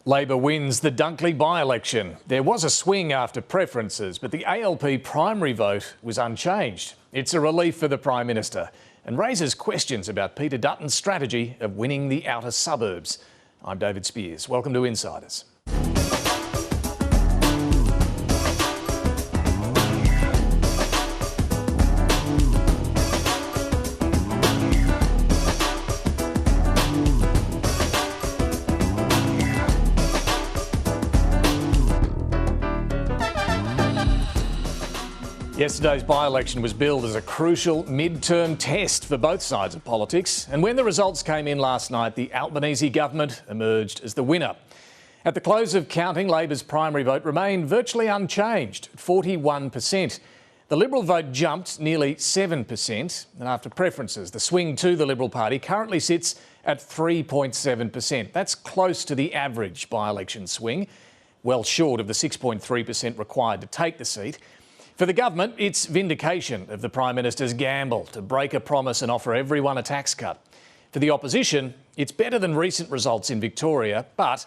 Labor wins the Dunkley by-election. There was a swing after preferences, but the ALP primary vote was unchanged. It's a relief for the Prime Minister and raises questions about Peter Dutton's strategy of winning the outer suburbs. I'm David Speers. Welcome to Insiders. Yesterday's by-election was billed as a crucial mid-term test for both sides of politics, and when the results came in last night, the Albanese Government emerged as the winner. At the close of counting, Labor's primary vote remained virtually unchanged, 41%. The Liberal vote jumped nearly 7%, and after preferences, the swing to the Liberal Party currently sits at 3.7%. That's close to the average by-election swing, well short of the 6.3% required to take the seat. For the government, it's vindication of the Prime Minister's gamble to break a promise and offer everyone a tax cut. For the opposition, it's better than recent results in Victoria, but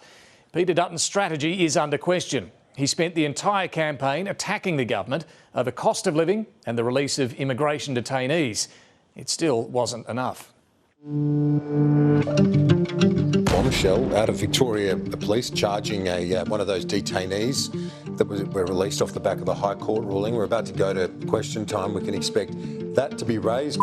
Peter Dutton's strategy is under question. He spent the entire campaign attacking the government over cost of living and the release of immigration detainees. It still wasn't enough. Bombshell out of Victoria Police charging one of those detainees that were released off the back of the High Court ruling. We're about to go to question time. We can expect that to be raised.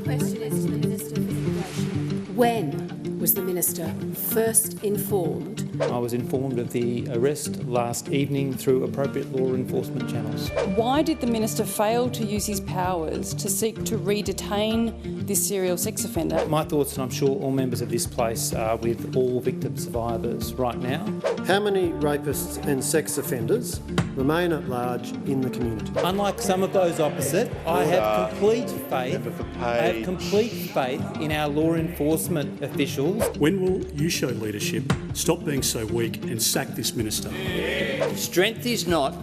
My question is to the Minister for Immigration. When was the Minister first informed? I was informed of the arrest last evening through appropriate law enforcement channels. Why did the Minister fail to use his powers to seek to re-detain this serial sex offender? My thoughts, and I'm sure all members of this place, are with all victim survivors right now. How many rapists and sex offenders remain at large in the community? Unlike some of those opposite, I have complete faith in our law enforcement officials. When will you show leadership, stop being so weak and sack this minister? Strength is not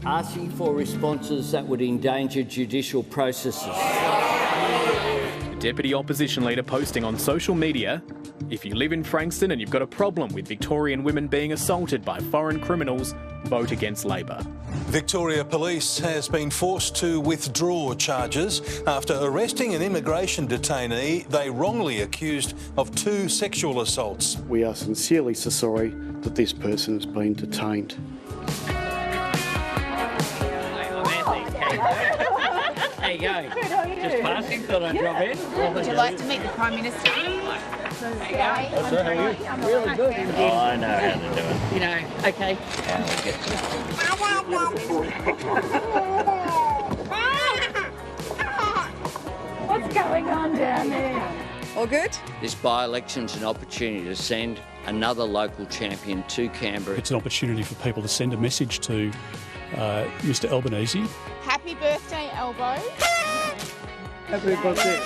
asking for responses that would endanger judicial processes. Deputy Opposition Leader posting on social media, if you live in Frankston and you've got a problem with Victorian women being assaulted by foreign criminals, vote against Labor. Victoria Police has been forced to withdraw charges after arresting an immigration detainee they wrongly accused of 2 sexual assaults. We are sincerely so sorry that this person has been detained. There you go. Just passing, thought I'd drop in. Would you like to meet the Prime Minister? There you go. I'm really good. Oh, I know how to do it. You know, okay. Yeah, we'll get to it. What's going on down there? All good? This by-election's an opportunity to send another local champion to Canberra. It's an opportunity for people to send a message to Mr Albanese. Happy birthday, Albo. Happy birthday.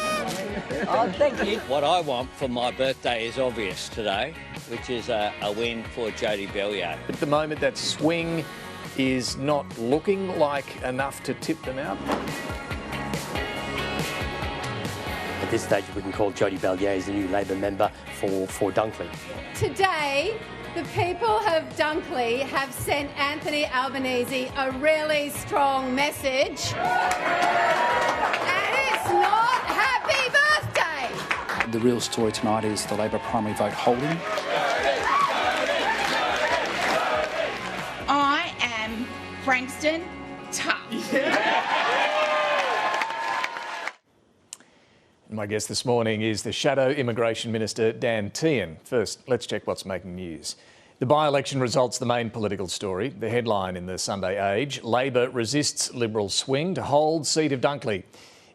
Oh, thank you. What I want for my birthday is obvious today, which is a win for Jodie Belliard. At the moment, that swing is not looking like enough to tip them out. At this stage, we can call Jodie Belliard as the new Labor member for Dunkley. Today, the people of Dunkley have sent Anthony Albanese a really strong message. And it's not happy birthday! The real story tonight is the Labor primary vote holding. I am Frankston tough. My guest this morning is the Shadow Immigration Minister, Dan Tehan. First, let's check what's making news. The by-election results the main political story. The headline in the Sunday Age, Labor resists Liberal swing to hold seat of Dunkley.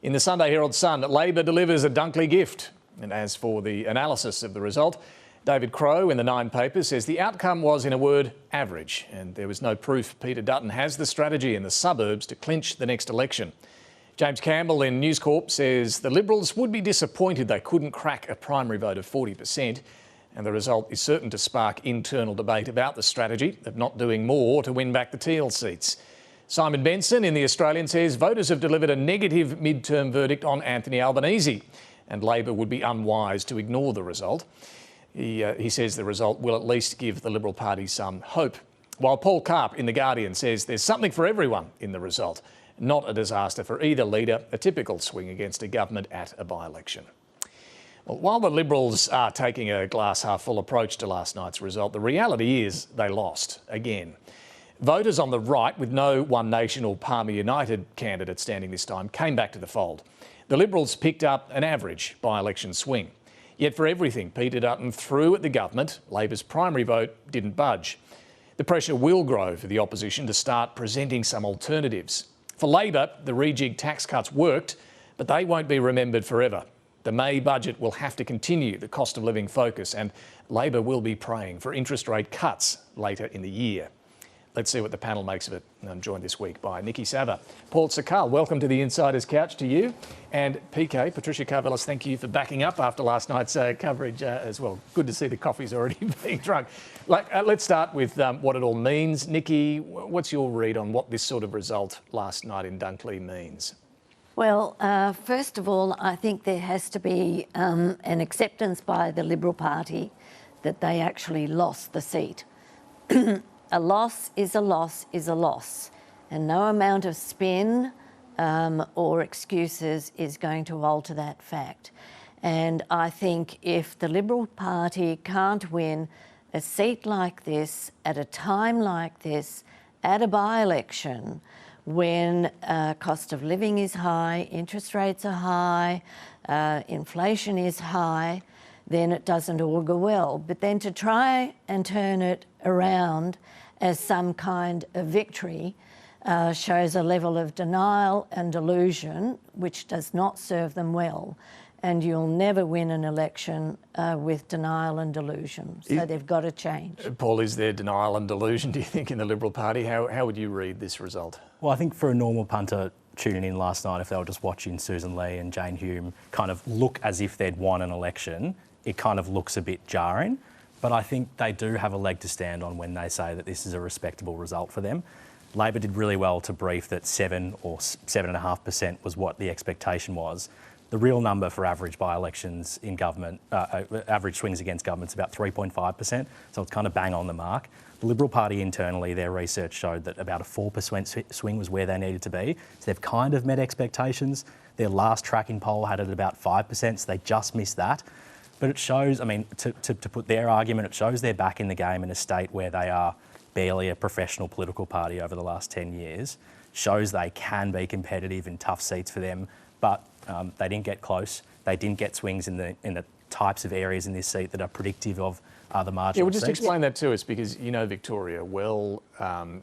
In the Sunday Herald Sun, Labor delivers a Dunkley gift. And as for the analysis of the result, David Crowe in the Nine Papers says the outcome was, in a word, average, and there was no proof Peter Dutton has the strategy in the suburbs to clinch the next election. James Campbell in News Corp says the Liberals would be disappointed they couldn't crack a primary vote of 40%, and the result is certain to spark internal debate about the strategy of not doing more to win back the Teal seats. Simon Benson in The Australian says voters have delivered a negative mid-term verdict on Anthony Albanese, and Labor would be unwise to ignore the result. He says the result will at least give the Liberal Party some hope. While Paul Karp in The Guardian says there's something for everyone in the result. Not a disaster for either leader, a typical swing against a government at a by-election. Well, while the Liberals are taking a glass-half-full approach to last night's result, the reality is they lost again. Voters on the right, with no One Nation or Palmer United candidate standing this time, came back to the fold. The Liberals picked up an average by-election swing. Yet for everything Peter Dutton threw at the government, Labor's primary vote didn't budge. The pressure will grow for the opposition to start presenting some alternatives. For Labor, the rejig tax cuts worked, but they won't be remembered forever. The May budget will have to continue the cost of living focus, and Labor will be praying for interest rate cuts later in the year. Let's see what the panel makes of it. I'm joined this week by Niki Savva. Paul Sakkal, welcome to the Insider's Couch to you. And PK, Patricia Karvelas, thank you for backing up after last night's coverage as well. Good to see the coffee's already being drunk. Let's start with what it all means. Niki, what's your read on what this sort of result last night in Dunkley means? Well, first of all, I think there has to be an acceptance by the Liberal Party that they actually lost the seat. A loss is a loss is a loss, and no amount of spin or excuses is going to alter that fact. And I think if the Liberal Party can't win a seat like this at a time like this, at a by-election, when cost of living is high, interest rates are high, inflation is high, then it doesn't augur well. But then to try and turn it around as some kind of victory shows a level of denial and delusion which does not serve them well. And you'll never win an election with denial and delusion. So they've got to change. Paul, is there denial and delusion, do you think, in the Liberal Party? How would you read this result? Well, I think for a normal punter tuning in last night, if they were just watching Susan Lee and Jane Hume kind of look as if they'd won an election, it kind of looks a bit jarring. But I think they do have a leg to stand on when they say that this is a respectable result for them. Labor did really well to brief that 7 or 7.5% was what the expectation was. The real number for average by-elections in government, average swings against government, is about 3.5%, so it's kind of bang on the mark. The Liberal Party internally, their research showed that about a 4% swing was where they needed to be, so they've kind of met expectations. Their last tracking poll had it at about 5%, so they just missed that. But it shows, I mean, to put their argument, it shows they're back in the game in a state where they are barely a professional political party over the last 10 years. Shows they can be competitive in tough seats for them, but they didn't get close. They didn't get swings in the types of areas in this seat that are predictive of other marginal Yeah, well, just seats. explain that to us, because you know Victoria well.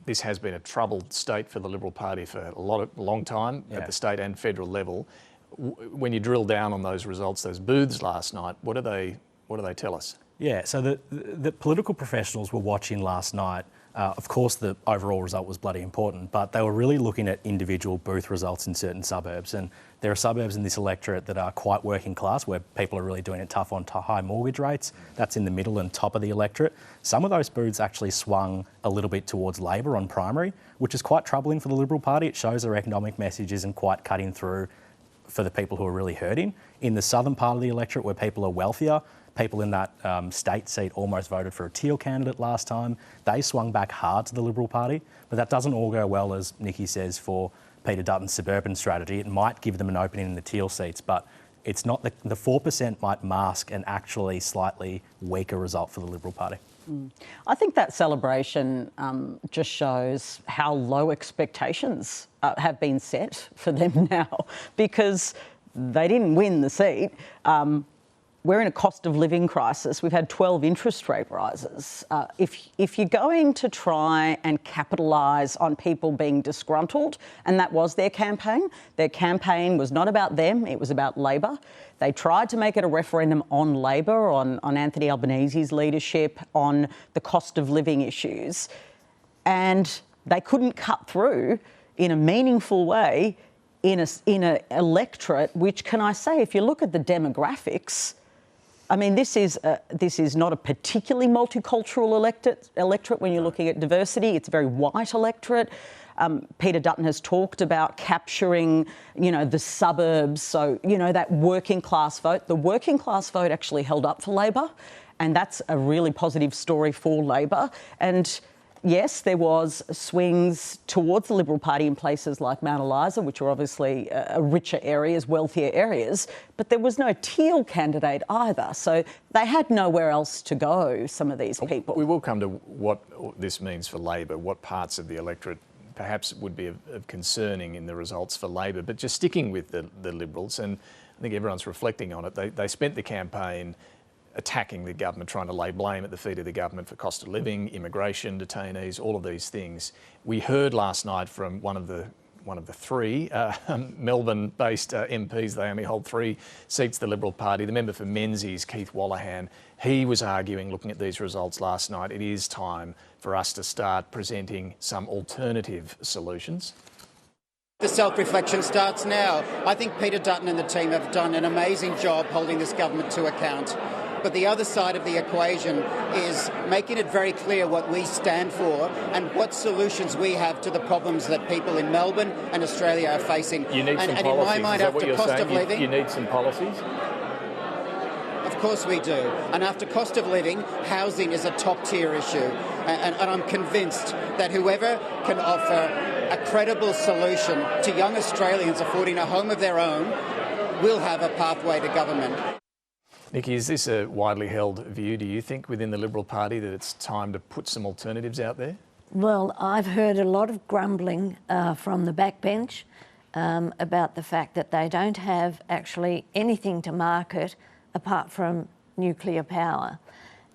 This has been a troubled state for the Liberal Party for a long time at the state and federal level. When you drill down on those results, those booths last night, what do they tell us? Yeah, so the political professionals were watching last night. Of course, the overall result was bloody important, but they were really looking at individual booth results in certain suburbs. And there are suburbs in this electorate that are quite working class, where people are really doing it tough on high mortgage rates. That's in the middle and top of the electorate. Some of those booths actually swung a little bit towards Labor on primary, which is quite troubling for the Liberal Party. It shows their economic message isn't quite cutting through for the people who are really hurting. In the southern part of the electorate, where people are wealthier, people in that state seat almost voted for a Teal candidate last time. They swung back hard to the Liberal Party, but that doesn't all go well, as Niki says, for Peter Dutton's suburban strategy. It might give them an opening in the Teal seats, but it's not the 4% might mask an actually slightly weaker result for the Liberal Party. I think that celebration just shows how low expectations have been set for them now, because they didn't win the seat. We're in a cost of living crisis. We've had 12 interest rate rises. If you're going to try and capitalise on people being disgruntled, and that was their campaign was not about them, it was about Labor. They tried to make it a referendum on Labor, on Anthony Albanese's leadership, on the cost of living issues, and they couldn't cut through in a meaningful way in an electorate which, can I say, if you look at the demographics, I mean, this is not a particularly multicultural electorate when you're looking at diversity. It's a very white electorate. Peter Dutton has talked about capturing, the suburbs. So, that working class vote. The working class vote actually held up for Labor. and that's a really positive story for Labor. And yes, there was swings towards the Liberal Party in places like Mount Eliza, which are obviously richer areas, wealthier areas, but there was no Teal candidate either. So they had nowhere else to go, some of these people. We will come to what this means for Labor, what parts of the electorate perhaps would be of concerning in the results for Labor. But just sticking with the Liberals, and I think everyone's reflecting on it, they spent the campaign attacking the government, trying to lay blame at the feet of the government for cost of living, immigration, detainees, all of these things. We heard last night from one of the three Melbourne-based MPs. They only hold 3 seats, the Liberal Party. The member for Menzies, Keith Wallahan, he was arguing, looking at these results last night, it is time for us to start presenting some alternative solutions. The self-reflection starts now. I think Peter Dutton and the team have done an amazing job holding this government to account. But the other side of the equation is making it very clear what we stand for and what solutions we have to the problems that people in Melbourne and Australia are facing. You need some policies. In my mind, after cost of living, you need some policies? Of course we do. And after cost of living, housing is a top-tier issue. And I'm convinced that whoever can offer a credible solution to young Australians affording a home of their own will have a pathway to government. Niki, is this a widely held view, do you think, within the Liberal Party that it's time to put some alternatives out there? Well, I've heard a lot of grumbling from the backbench about the fact that they don't have actually anything to market apart from nuclear power.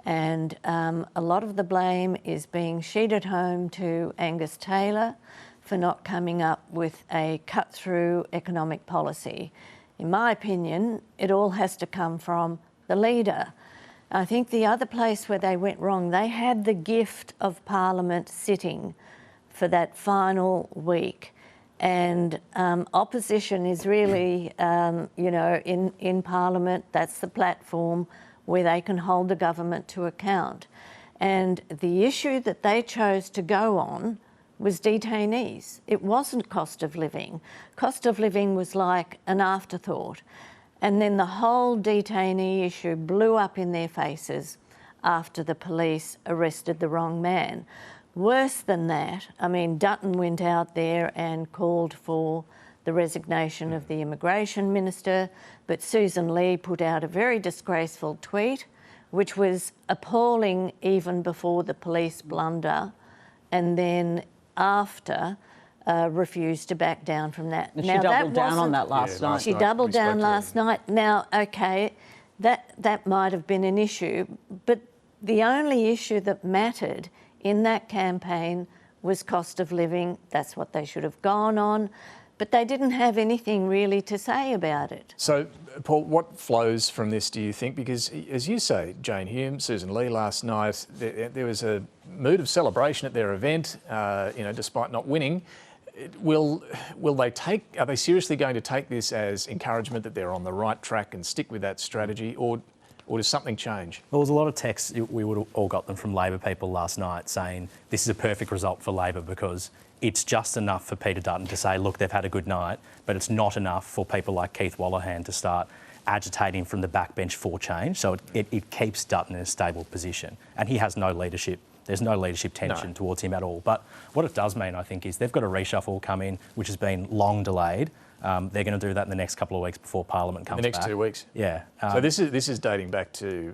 And a lot of the blame is being sheeted home to Angus Taylor for not coming up with a cut-through economic policy. In my opinion, it all has to come from the leader. I think the other place where they went wrong, they had the gift of Parliament sitting for that final week. And opposition is really, in Parliament, that's the platform where they can hold the government to account. And the issue that they chose to go on was detainees. It wasn't cost of living. Cost of living was like an afterthought. And then the whole detainee issue blew up in their faces after the police arrested the wrong man. Worse than that, I mean, Dutton went out there and called for the resignation of the immigration minister, but Susan Lee put out a very disgraceful tweet, which was appalling even before the police blunder, and then after refused to back down from that. And she doubled down on that last night. She doubled down last night. Now, OK, that might have been an issue, but the only issue that mattered in that campaign was cost of living. That's what they should have gone on. But they didn't have anything really to say about it. So, Paul, what flows from this, do you think? Because, as you say, Jane Hume, Susan Lee last night, there was a mood of celebration at their event, despite not winning. Are they seriously going to take this as encouragement that they're on the right track and stick with that strategy, or does something change? Well, there was a lot of texts, we would have all got them from Labor people last night saying this is a perfect result for Labor because it's just enough for Peter Dutton to say, look, they've had a good night, but it's not enough for people like Keith Wallahan to start agitating from the backbench for change. So it keeps Dutton in a stable position. And he has no leadership. There's no leadership tension towards him at all. But what it does mean, I think, is they've got a reshuffle come in, which has been long delayed. They're going to do that in the next couple of weeks before Parliament comes back. The next 2 weeks? Yeah. So this is dating back to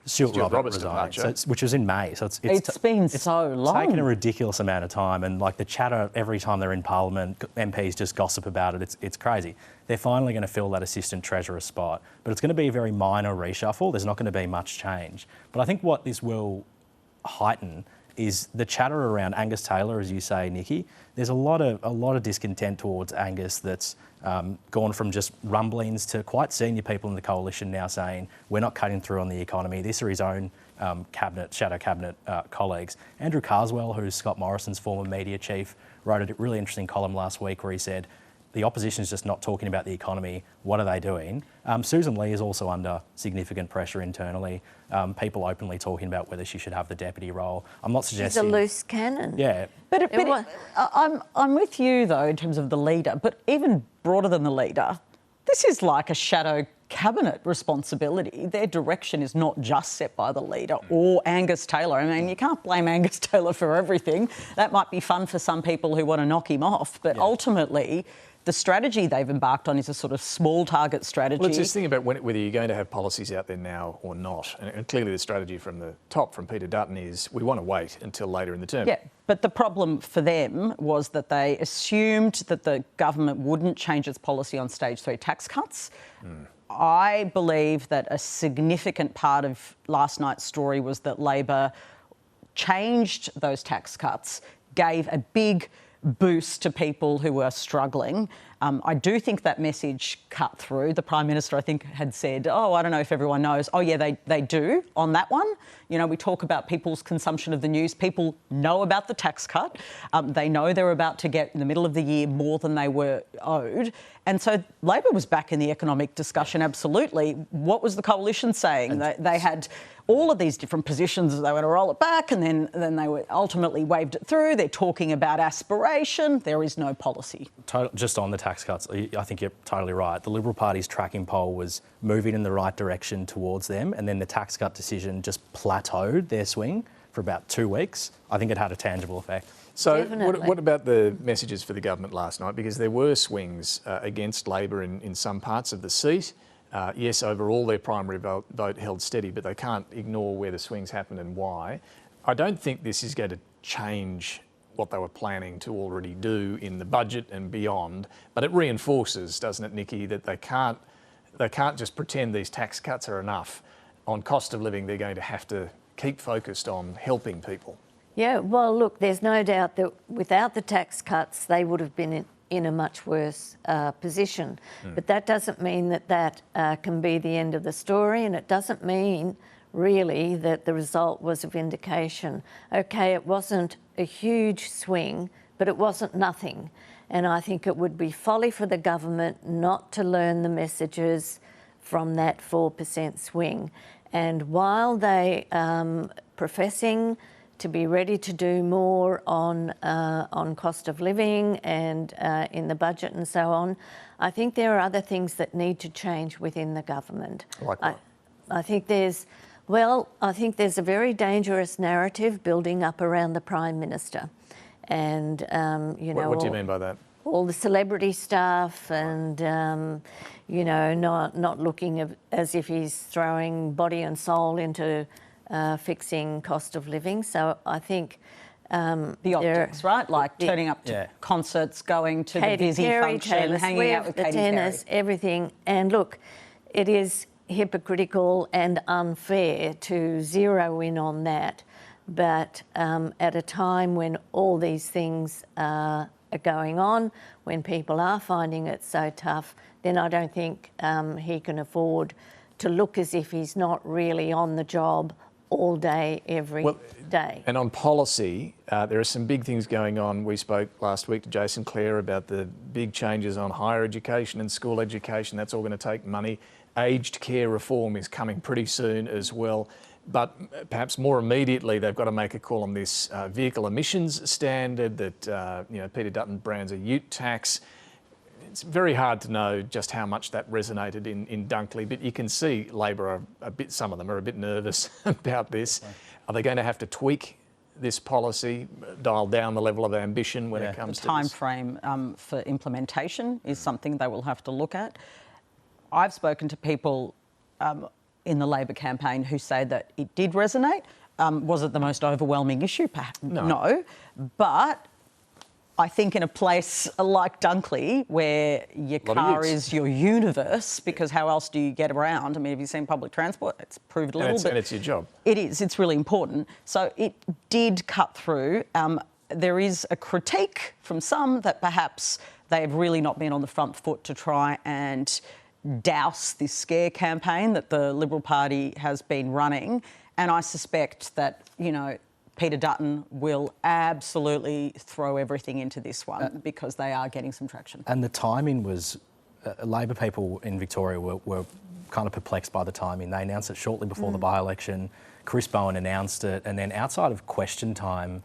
Stuart Roberts' departure, which was in May. So it's been so long. It's taken a ridiculous amount of time, and like the chatter every time they're in Parliament, MPs just gossip about it. It's crazy. They're finally going to fill that Assistant Treasurer spot, but it's going to be a very minor reshuffle. There's not going to be much change. But I think what this will heighten is the chatter around Angus Taylor, as you say, Niki. There's a lot of discontent towards Angus that's gone from just rumblings to quite senior people in the coalition now saying we're not cutting through on the economy. These are his own shadow cabinet colleagues. Andrew Carswell, who's Scott Morrison's former media chief, wrote a really interesting column last week where he said the opposition is just not talking about the economy. What are they doing? Susan Lee is also under significant pressure internally. People openly talking about whether she should have the deputy role. I'm not suggesting... She's a loose cannon. Yeah. But I'm with you, though, in terms of the leader, but even broader than the leader, this is like a shadow cabinet responsibility. Their direction is not just set by the leader or Angus Taylor. I mean, you can't blame Angus Taylor for everything. That might be fun for some people who want to knock him off, but ultimately the strategy they've embarked on is a sort of small target strategy. Well, it's just thinking about whether you're going to have policies out there now or not. And clearly the strategy from the top, from Peter Dutton, is we want to wait until later in the term. Yeah, but the problem for them was that they assumed that the government wouldn't change its policy on stage 3 tax cuts. I believe that a significant part of last night's story was that Labor changed those tax cuts, gave a big boost to people who were struggling. I do think that message cut through. The Prime Minister, I think, had said, oh, I don't know if everyone knows. Oh, yeah, they do on that one. You know, we talk about people's consumption of the news. People know about the tax cut. They know they're about to get, in the middle of the year, more than they were owed. And so Labor was back in the economic discussion, absolutely. What was the coalition saying? They had all of these different positions. They were going to roll it back and then they were ultimately waved it through. They're talking about aspiration. There is no policy. Just on the tax cuts, I think you're totally right. The Liberal Party's tracking poll was moving in the right direction towards them, and then the tax cut decision just plateaued their swing for about 2 weeks. I think it had a tangible effect. So what about the messages for the government last night? Because there were swings against Labor in some parts of the seat. Yes, overall their primary vote held steady, but they can't ignore where the swings happened and why. I don't think this is going to change what they were planning to already do in the budget and beyond, but it reinforces, doesn't it, Niki, that they can't just pretend these tax cuts are enough. On cost of living, they're going to have to keep focused on helping people. Yeah, well, look, there's no doubt that without the tax cuts, they would have been in a much worse position. But that doesn't mean that can be the end of the story, and it doesn't mean really that the result was a vindication. OK, it wasn't a huge swing, but it wasn't nothing. And I think it would be folly for the government not to learn the messages from that 4% swing. And while they professing to be ready to do more on cost of living and in the budget and so on, I think there are other things that need to change within the government. Like what? I think there's a very dangerous narrative building up around the Prime Minister. And, you know... What do you mean by that? All the celebrity stuff and, you know, not looking as if he's throwing body and soul into fixing cost of living. So I think... the optics, right? Like turning up to concerts, going to the busy function, hanging out with Katy tennis, Perry. everything. And look, it is hypocritical and unfair to zero in on that. But at a time when all these things are going on, when people are finding it so tough, then I don't think he can afford to look as if he's not really on the job all day, every day. And on policy, there are some big things going on. We spoke last week to Jason Clare about the big changes on higher education and school education. That's all going to take money. Aged care reform is coming pretty soon as well. But perhaps more immediately, they've got to make a call on this vehicle emissions standard that Peter Dutton brands a ute tax. It's very hard to know just how much that resonated in Dunkley, but you can see Labor some of them are a bit nervous about this. Are they going to have to tweak this policy, dial down the level of ambition when it comes to the time frame for implementation is something they will have to look at. I've spoken to people in the Labor campaign who say that it did resonate. Was it the most overwhelming issue? No. But I think in a place like Dunkley, where your car is your universe, because how else do you get around? I mean, have you seen public transport? It's proved a little bit. And it's your job. It is. It's really important. So it did cut through. There is a critique from some that perhaps they have really not been on the front foot to try and douse this scare campaign that the Liberal Party has been running. And I suspect that, Peter Dutton will absolutely throw everything into this one because they are getting some traction. And the timing was... Labor people in Victoria were kind of perplexed by the timing. They announced it shortly before the by-election. Chris Bowen announced it, and then outside of question time,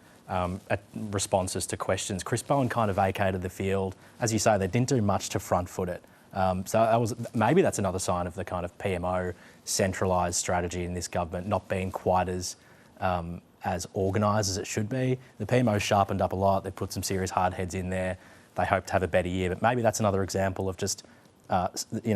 responses to questions, Chris Bowen kind of vacated the field. As you say, they didn't do much to front foot it. So maybe that's another sign of the kind of PMO centralised strategy in this government not being quite as organised as it should be. The PMO sharpened up a lot. They put some serious hard heads in there. They hope to have a better year, but maybe that's another example of just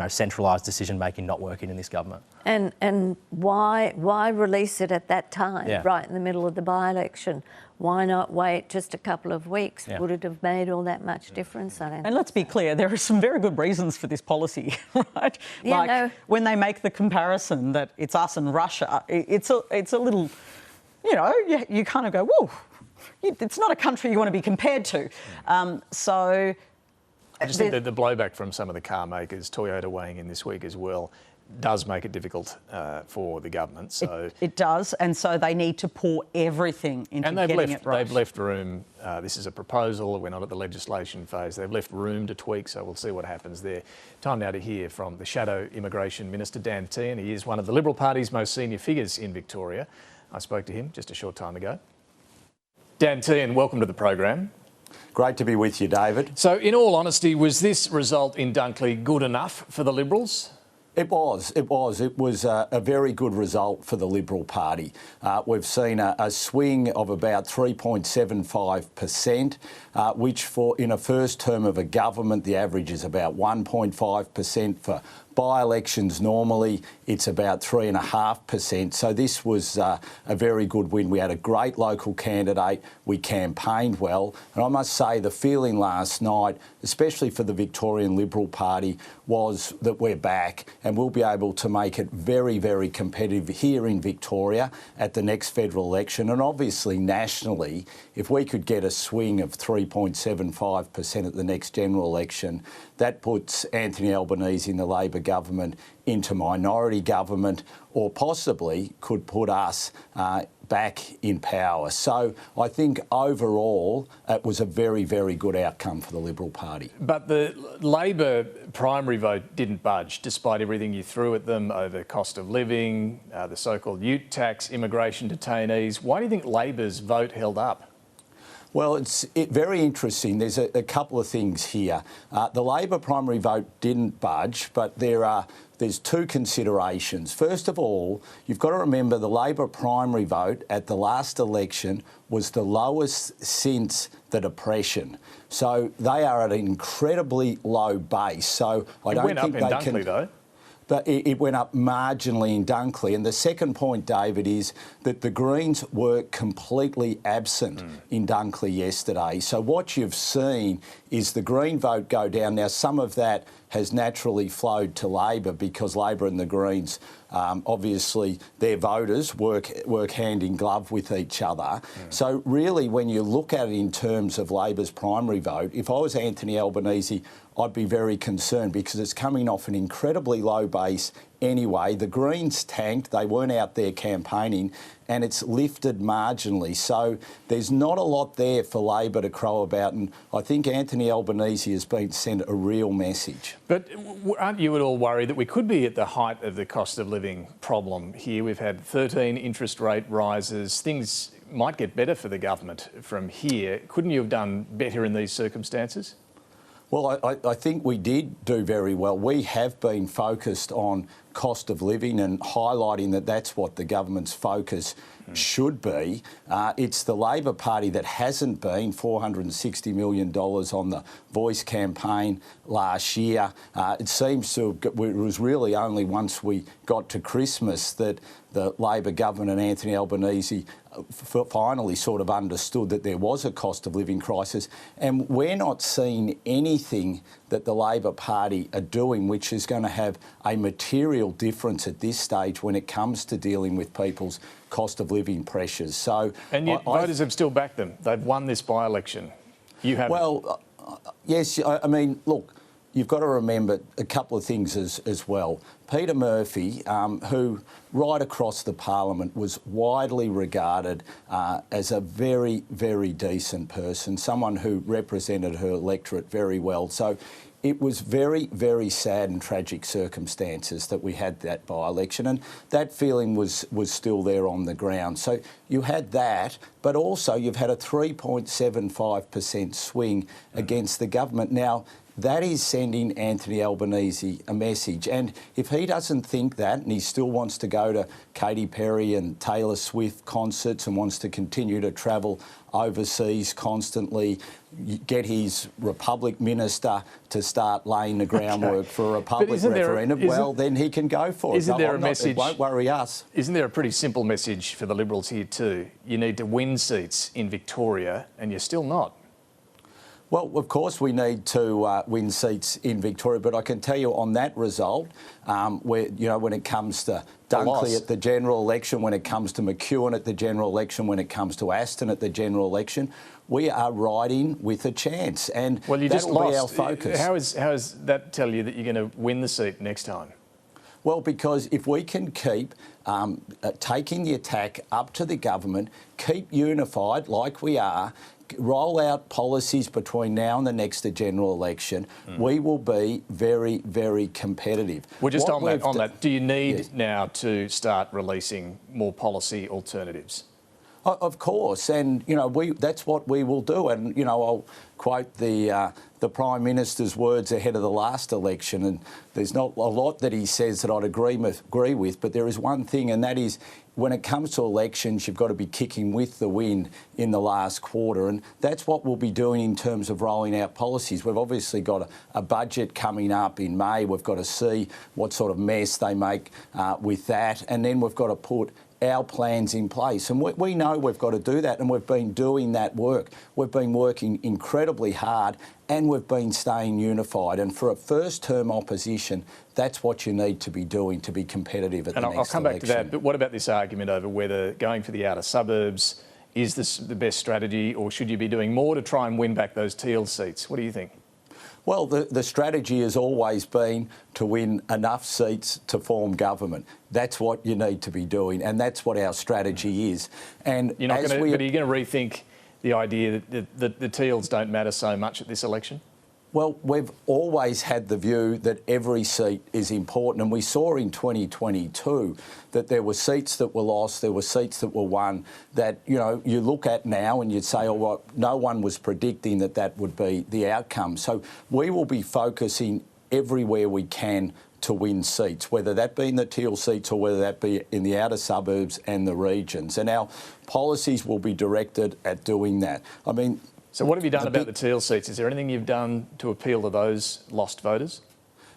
centralised decision making not working in this government. And why release it at that time, right in the middle of the by-election? Why not wait just a couple of weeks? Would it have made all that much difference? I don't And let's be clear, there are some very good reasons for this policy, right? When they make the comparison that it's us and Russia, it's a little, you kind of go, whoa, it's not a country you want to be compared to. I just think that the blowback from some of the car makers, Toyota weighing in this week as well, does make it difficult for the government. So it does, and so they need to pour everything into getting it right. They've left room. This is a proposal. We're not at the legislation phase. They've left room to tweak, so we'll see what happens there. Time now to hear from the Shadow Immigration Minister, Dan Tehan. He is one of the Liberal Party's most senior figures in Victoria. I spoke to him just a short time ago. Dan Tehan, welcome to the program. Great to be with you, David. So, in all honesty, was this result in Dunkley good enough for the Liberals? It was. It was a very good result for the Liberal Party. We've seen a swing of about 3.75%, which in a first term of a government, the average is about 1.5%. For by-elections normally, it's about 3.5%. So this was a very good win. We had a great local candidate. We campaigned well. And I must say the feeling last night, especially for the Victorian Liberal Party, was that we're back and we'll be able to make it very, very competitive here in Victoria at the next federal election. And obviously nationally, if we could get a swing of 3.75% at the next general election, that puts Anthony Albanese in the Labor government into minority government, or possibly could put us back in power. So I think overall it was a very, very good outcome for the Liberal Party. But the Labor primary vote didn't budge, despite everything you threw at them over cost of living, the so-called ute tax, immigration detainees. Why do you think Labor's vote held up? Well, it's very interesting. There's a couple of things here. The Labor primary vote didn't budge, but there's two considerations. First of all, you've got to remember the Labor primary vote at the last election was the lowest since the Depression. So they are at an incredibly low base. So I don't think they can. It went up in Dunkley, though. But it went up marginally in Dunkley. And the second point, David, is that the Greens were completely absent in Dunkley yesterday. So what you've seen is the Green vote go down. Now, some of that has naturally flowed to Labor because Labor and the Greens, obviously, their voters work hand in glove with each other. So really, when you look at it in terms of Labor's primary vote, if I was Anthony Albanese, I'd be very concerned because it's coming off an incredibly low base anyway. The Greens tanked, they weren't out there campaigning, and it's lifted marginally. So there's not a lot there for Labor to crow about, and I think Anthony Albanese has been sent a real message. But aren't you at all worried that we could be at the height of the cost of living problem here? We've had 13 interest rate rises. Things might get better for the government from here. Couldn't you have done better in these circumstances? Well, I think we did do very well. We have been focused on cost of living and highlighting that that's what the government's focus should be. It's the Labor Party that hasn't been. $460 million on the Voice campaign last year. It seems to have, it was really only once we got to Christmas that the Labor government and Anthony Albanese finally sort of understood that there was a cost of living crisis, and we're not seeing anything that the Labor Party are doing which is going to have a material difference at this stage when it comes to dealing with people's cost of living pressures. So, and yet voters have still backed them. They've won this by-election. You haven't. Well, yes, I mean, look, you've got to remember a couple of things as well. Peter Murphy, who right across the parliament was widely regarded as a very, very decent person, someone who represented her electorate very well. So it was very, very sad and tragic circumstances that we had that by-election, and that feeling was still there on the ground. So you had that, but also you've had a 3.75% swing against the government. Now, that is sending Anthony Albanese a message. And if he doesn't think that, and he still wants to go to Katy Perry and Taylor Swift concerts and wants to continue to travel overseas constantly, get his Republic minister to start laying the groundwork for a Republic referendum, well, then he can go for it. Isn't there a message? It won't worry us. Isn't there a pretty simple message for the Liberals here too? You need to win seats in Victoria, and you're still not. Well, of course we need to win seats in Victoria, but I can tell you on that result, when it comes to Dunkley at the general election, when it comes to McEwen at the general election, when it comes to Aston at the general election, we are riding with a chance, and well, you just that'll lost. be our focus. How does that tell you that you're going to win the seat next time? Well, because if we can keep taking the attack up to the government, keep unified like we are, roll out policies between now and the next general election, we will be very, very competitive. Well, just on that, do you need now to start releasing more policy alternatives? Of course, and that's what we will do. And I'll quote the Prime Minister's words ahead of the last election, and there's not a lot that he says that I'd agree with, but there is one thing, and that is when it comes to elections, you've got to be kicking with the wind in the last quarter, and that's what we'll be doing in terms of rolling out policies. We've obviously got a budget coming up in May. We've got to see what sort of mess they make with that, and then we've got to put our plans in place. And we know we've got to do that, and we've been doing that work. We've been working incredibly hard, and we've been staying unified. And for a first-term opposition, that's what you need to be doing to be competitive at the next election. And I'll come back to that, but what about this argument over whether going for the outer suburbs is the best strategy, or should you be doing more to try and win back those Teal seats? What do you think? Well, the strategy has always been to win enough seats to form government. That's what you need to be doing, and that's what our strategy is. And but are you going to rethink the idea that the Teals don't matter so much at this election? Well, we've always had the view that every seat is important, and we saw in 2022 that there were seats that were lost, there were seats that were won, that, you look at now and you'd say, oh, well, no one was predicting that would be the outcome. So we will be focusing everywhere we can to win seats, whether that be in the Teal seats or whether that be in the outer suburbs and the regions. And our policies will be directed at doing that. I mean, so what have you done about the Teal seats? Is there anything you've done to appeal to those lost voters?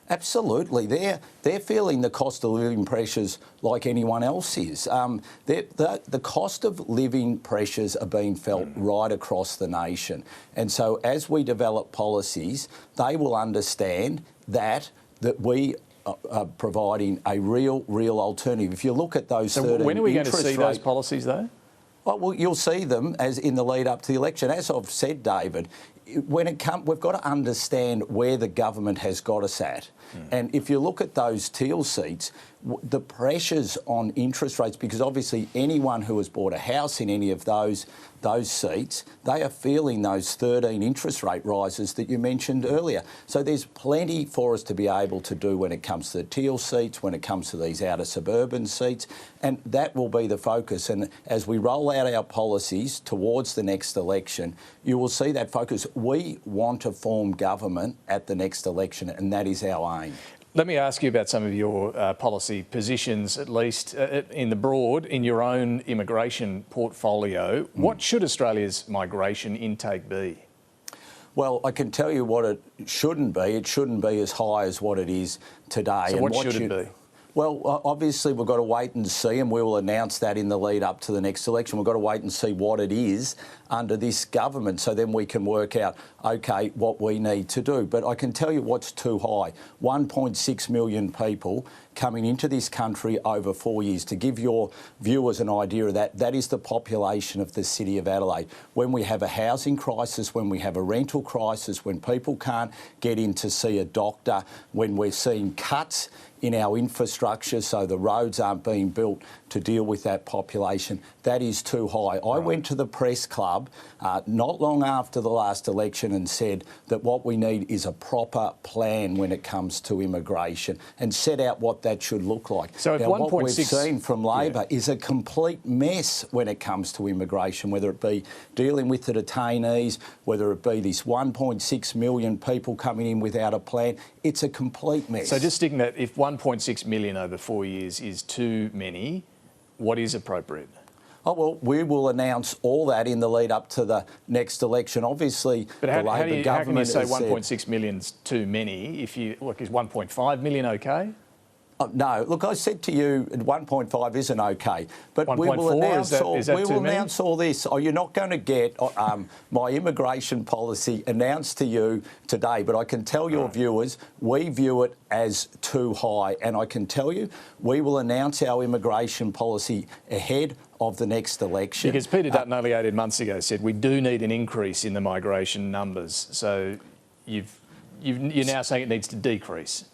Absolutely. They're feeling the cost of living pressures like anyone else is. The cost of living pressures are being felt right across the nation. And so as we develop policies, they will understand that we are providing a real alternative. If you look at those 13 So when are we going to see those policies, though? Well, you'll see them as in the lead up to the election. As I've said, David, we've got to understand where the government has got us at. And if you look at those Teal seats, the pressures on interest rates, because obviously anyone who has bought a house in any of those seats, they are feeling those 13 interest rate rises that you mentioned earlier. So there's plenty for us to be able to do when it comes to the Teal seats, when it comes to these outer suburban seats, and that will be the focus. And as we roll out our policies towards the next election, you will see that focus. We want to form government at the next election, and that is our aim. Let me ask you about some of your policy positions, at least in the broad, in your own immigration portfolio. What should Australia's migration intake be? Well, I can tell you what it shouldn't be. It shouldn't be as high as what it is today. So what should it be? Well, obviously we've got to wait and see, and we will announce that in the lead up to the next election. We've got to wait and see what it is under this government, so then we can work out, OK, what we need to do. But I can tell you what's too high. 1.6 million people coming into this country over 4 years. To give your viewers an idea of that, that is the population of the City of Adelaide. When we have a housing crisis, when we have a rental crisis, when people can't get in to see a doctor, when we're seeing cuts in our infrastructure, so the roads aren't being built to deal with that population. That is too high. I went to the press club not long after the last election and said that what we need is a proper plan when it comes to immigration and set out what that should look like. So if now, what we've seen from Labor is a complete mess when it comes to immigration, whether it be dealing with the detainees, whether it be this 1.6 million people coming in without a plan. It's a complete mess. So just sticking that, if 1.6 million over 4 years is too many, what is appropriate? Oh, well, we will announce all that in the lead up to the next election. Obviously, but the Labor government how can you say has 1.6 million's too many? If you look, is 1.5 million okay? No, look, I said to you 1.5 isn't okay, but we will 1.4, announce all this. Oh, you're not going to get my immigration policy announced to you today, but I can tell your viewers we view it as too high, and I can tell you we will announce our immigration policy ahead of the next election. Because Peter Dutton only 18 months ago said we do need an increase in the migration numbers. So you're now saying it needs to decrease.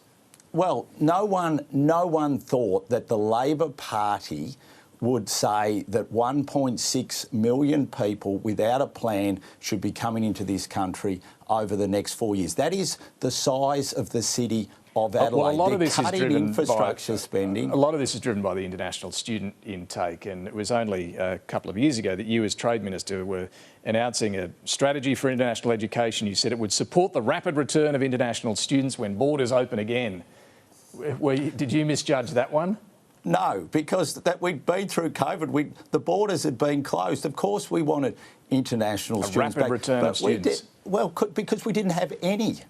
Well, no one thought that the Labor Party would say that 1.6 million people without a plan should be coming into this country over the next 4 years. That is the size of the city of Adelaide. Well, a lot of this is driven infrastructure spending. A lot of this is driven by the international student intake, and it was only a couple of years ago that you, as Trade Minister, were announcing a strategy for international education. You said it would support the rapid return of international students when borders open again. Did you misjudge that one? No, because we'd been through COVID. The borders had been closed. Of course, we wanted international students back. A rapid return of students. Because we didn't have any.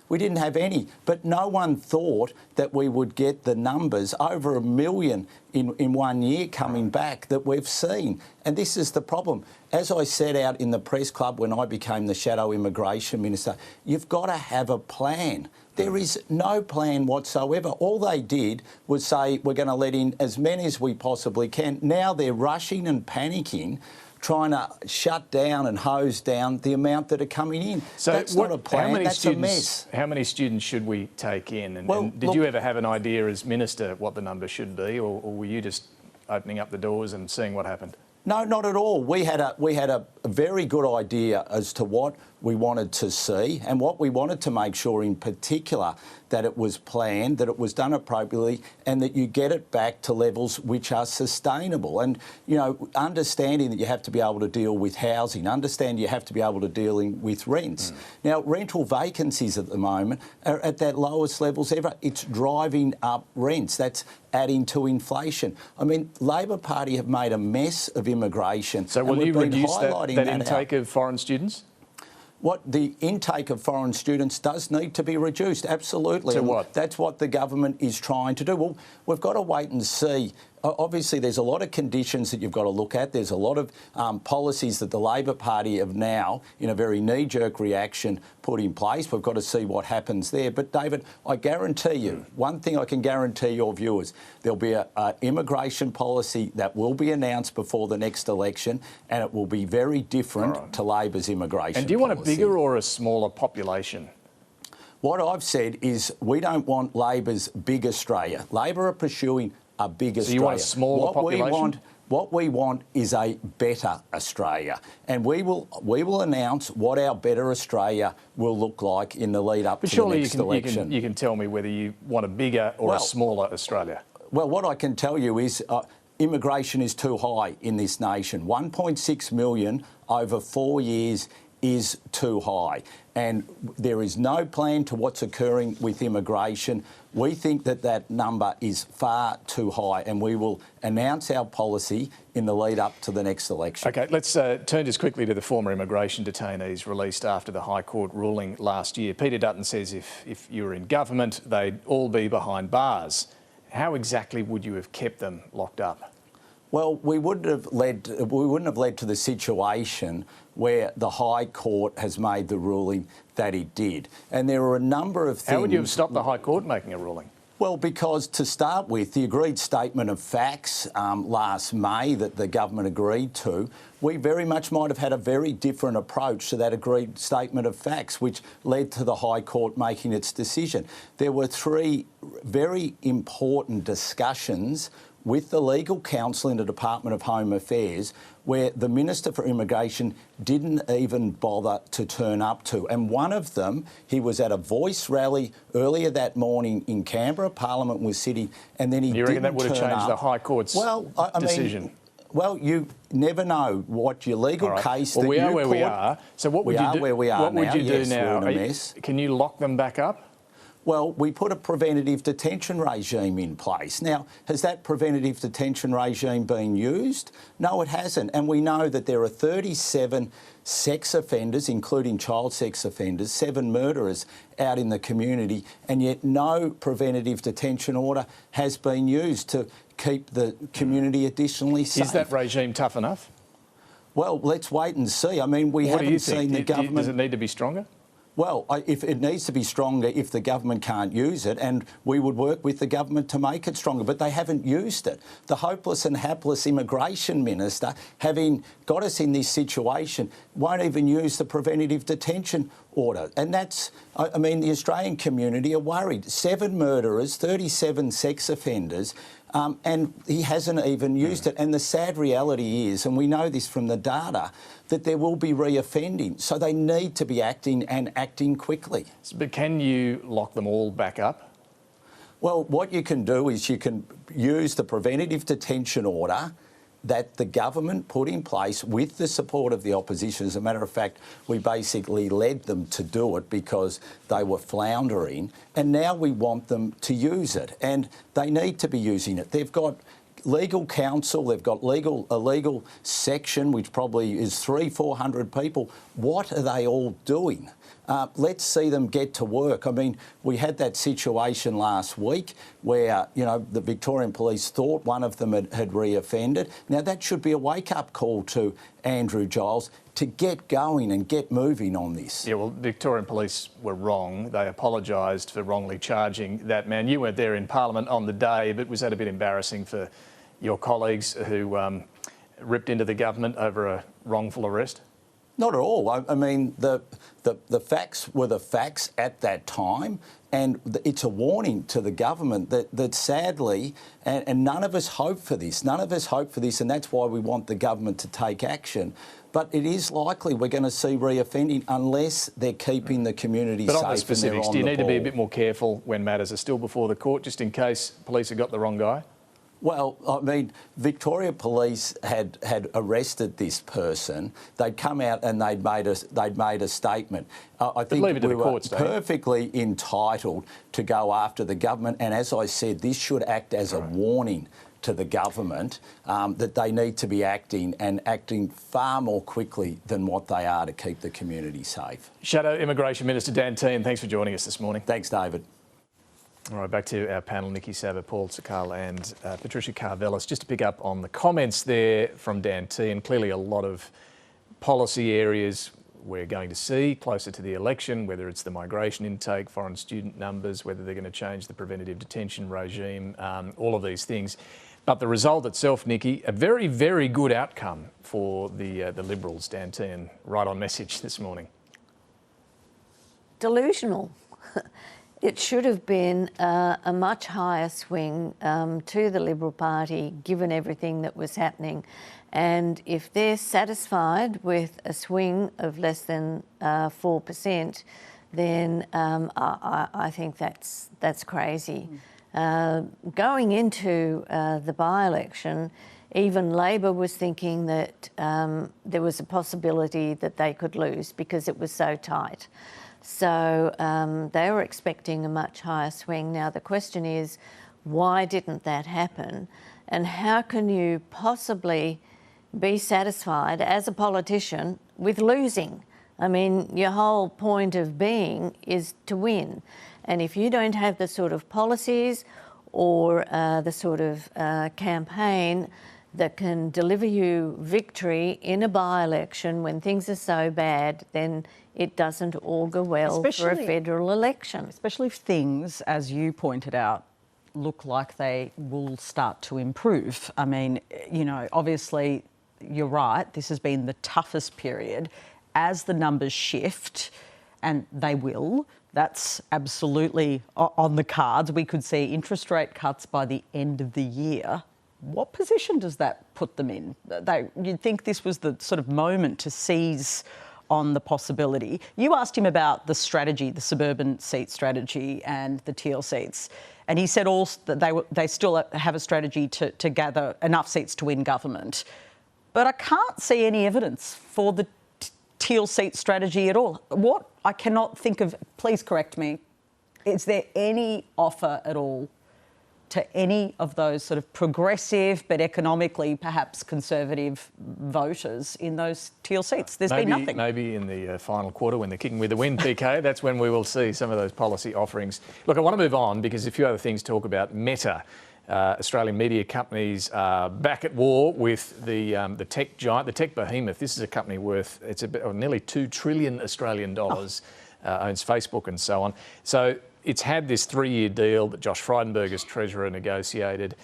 We didn't have any. But no one thought that we would get the numbers, over 1 million in 1 year coming back, that we've seen. And this is the problem. As I said out in the press club when I became the Shadow Immigration Minister, you've got to have a plan. There is no plan whatsoever. All they did was say, we're going to let in as many as we possibly can. Now they're rushing and panicking, trying to shut down and hose down the amount that are coming in. So that's not a plan, that's a mess. How many students should we take in? And did you ever have an idea as Minister what the number should be, or were you just opening up the doors and seeing what happened? No, not at all. We had a very good idea as to what we wanted to see, and what we wanted to make sure in particular that it was planned, that it was done appropriately, and that you get it back to levels which are sustainable. And, you know, understanding that you have to be able to deal with housing, understand you have to be able to deal with rents. Now, rental vacancies at the moment are at that lowest levels ever. It's driving up rents. That's adding to inflation. I mean, Labor Party have made a mess of immigration. So will you reduce that intake of foreign students? What the intake of foreign students does need to be reduced, absolutely. To what? That's what the government is trying to do. Well, we've got to wait and see. Obviously, there's a lot of conditions that you've got to look at. There's a lot of policies that the Labor Party have now, in a very knee-jerk reaction, put in place. We've got to see what happens there. But, David, I guarantee you, one thing I can guarantee your viewers, there'll be an immigration policy that will be announced before the next election, and it will be very different to Labor's immigration policy. And do you want a bigger or a smaller population? What I've said is we don't want Labor's big Australia. Labor are pursuing a big Australia. So you want a smaller population? What we want is a better Australia, and we will announce what our better Australia will look like in the lead up to the next election. You can tell me whether you want a bigger or a smaller Australia. Well, what I can tell you is immigration is too high in this nation. 1.6 million over 4 years is too high, and there is no plan to what's occurring with immigration. We think that that number is far too high, and we will announce our policy in the lead up to the next election. OK, let's turn just quickly to the former immigration detainees released after the High Court ruling last year. Peter Dutton says if you were in government, they'd all be behind bars. How exactly would you have kept them locked up? Well, we wouldn't have led to the situation where the High Court has made the ruling that it did. And there are a number of things... How would you have stopped the High Court making a ruling? Well, because to start with, the agreed statement of facts last May that the government agreed to, we very much might have had a very different approach to that agreed statement of facts, which led to the High Court making its decision. There were 3 very important discussions with the legal counsel in the Department of Home Affairs where the Minister for Immigration didn't even bother to turn up to. And one of them, he was at a Voice rally earlier that morning in Canberra, Parliament was sitting, and then he didn't turn up. You reckon that would have changed the High Court's decision? Well, you never know what your legal case that you put... we are where we are. So what would you do? Where we are what would you do now? We're in a mess. Can you lock them back up? Well, we put a preventative detention regime in place. Now, has that preventative detention regime been used? No, it hasn't. And we know that there are 37 sex offenders, including child sex offenders, 7 murderers out in the community, and yet no preventative detention order has been used to keep the community additionally safe. Is that regime tough enough? Well, let's wait and see. I mean, we haven't seen the government... Does it need to be stronger? Well, if it needs to be stronger if the government can't use it, and we would work with the government to make it stronger, but they haven't used it. The hopeless and hapless immigration minister, having got us in this situation, won't even use the preventative detention order. And that's, I mean, the Australian community are worried. 7 murderers, 37 sex offenders, and he hasn't even used it. And the sad reality is, and we know this from the data, that there will be reoffending. So they need to be acting and acting quickly. But can you lock them all back up? Well, what you can do is you can use the preventative detention order that the government put in place with the support of the opposition. As a matter of fact, we basically led them to do it because they were floundering, and now we want them to use it, and they need to be using it. They've got legal counsel, they've got a legal section which probably is 300-400 people. What are they all doing? Let's see them get to work. I mean, we had that situation last week where, you know, the Victorian Police thought one of them had reoffended. Now, that should be a wake-up call to Andrew Giles to get going and get moving on this. Yeah, well, Victorian Police were wrong. They apologised for wrongly charging that man. You weren't there in Parliament on the day, but was that a bit embarrassing for your colleagues who ripped into the government over a wrongful arrest? Not at all. I mean, the facts were the facts at that time, and it's a warning to the government that sadly, and none of us hope for this, and that's why we want the government to take action. But it is likely we're going to see reoffending unless they're keeping the community safe. But on the specifics, do you need to be a bit more careful when matters are still before the court, just in case police have got the wrong guy? Well, I mean, Victoria Police had arrested this person. They'd come out and they'd made a statement. I think we were perfectly entitled to go after the government. And as I said, this should act as a warning to the government that they need to be acting and acting far more quickly than what they are to keep the community safe. Shadow Immigration Minister Dan Tehan, thanks for joining us this morning. Thanks, David. All right, back to our panel, Niki Savva, Paul Sakkal and Patricia Karvelas. Just to pick up on the comments there from Dan Tehan, clearly a lot of policy areas we're going to see closer to the election, whether it's the migration intake, foreign student numbers, whether they're going to change the preventative detention regime, all of these things. But the result itself, Niki, a very, very good outcome for the Liberals. Dan Tehan, right on message this morning. Delusional. It should have been a much higher swing to the Liberal Party, given everything that was happening. And if they're satisfied with a swing of less than 4%, then I think that's crazy. Going into the by-election, even Labor was thinking that there was a possibility that they could lose because it was so tight. So they were expecting a much higher swing. Now, the question is, why didn't that happen? And how can you possibly be satisfied as a politician with losing? I mean, your whole point of being is to win. And if you don't have the sort of policies or the sort of campaign that can deliver you victory in a by-election when things are so bad, then it doesn't augur well for a federal election. Especially if things, as you pointed out, look like they will start to improve. I mean, you know, obviously, you're right, this has been the toughest period. As the numbers shift, and they will, that's absolutely on the cards. We could see interest rate cuts by the end of the year. What position does that put them in? You'd think this was the sort of moment to seize on the possibility. You asked him about the strategy, the suburban seat strategy and the teal seats, and he said also that they still have a strategy to gather enough seats to win government. But I can't see any evidence for the teal seat strategy at all. What I cannot think of, please correct me, is there any offer at all to any of those sort of progressive but economically perhaps conservative voters in those teal seats? There's been nothing. Maybe in the final quarter when they're kicking with the wind, PK, that's when we will see some of those policy offerings. Look, I want to move on because a few other things to talk about. Meta. Australian media companies are back at war with the tech giant, the tech behemoth. This is a company worth nearly $2 trillion Australian dollars, owns Facebook and so on. So it's had this 3-year deal that Josh Frydenberg as Treasurer negotiated,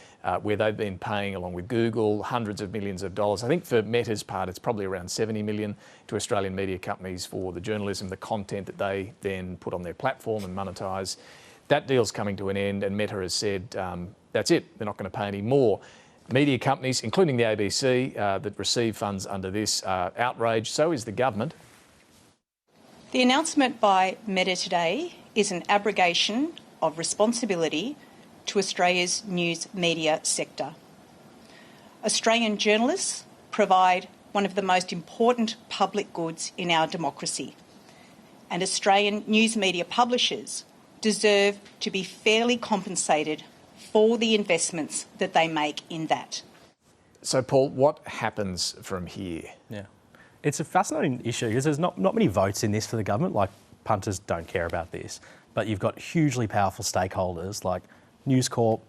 where they've been paying, along with Google, hundreds of millions of dollars. I think for Meta's part, it's probably around 70 million to Australian media companies for the journalism, the content that they then put on their platform and monetise. That deal's coming to an end, and Meta has said that's it. They're not going to pay any more. Media companies, including the ABC, that receive funds under this, are outraged. So is the government. The announcement by Meta today is an abrogation of responsibility to Australia's news media sector. Australian journalists provide one of the most important public goods in our democracy, and Australian news media publishers deserve to be fairly compensated for the investments that they make in that. So, Paul, what happens from here? Yeah, it's a fascinating issue because there's not many votes in this for the government. Like, punters don't care about this. But you've got hugely powerful stakeholders like News Corp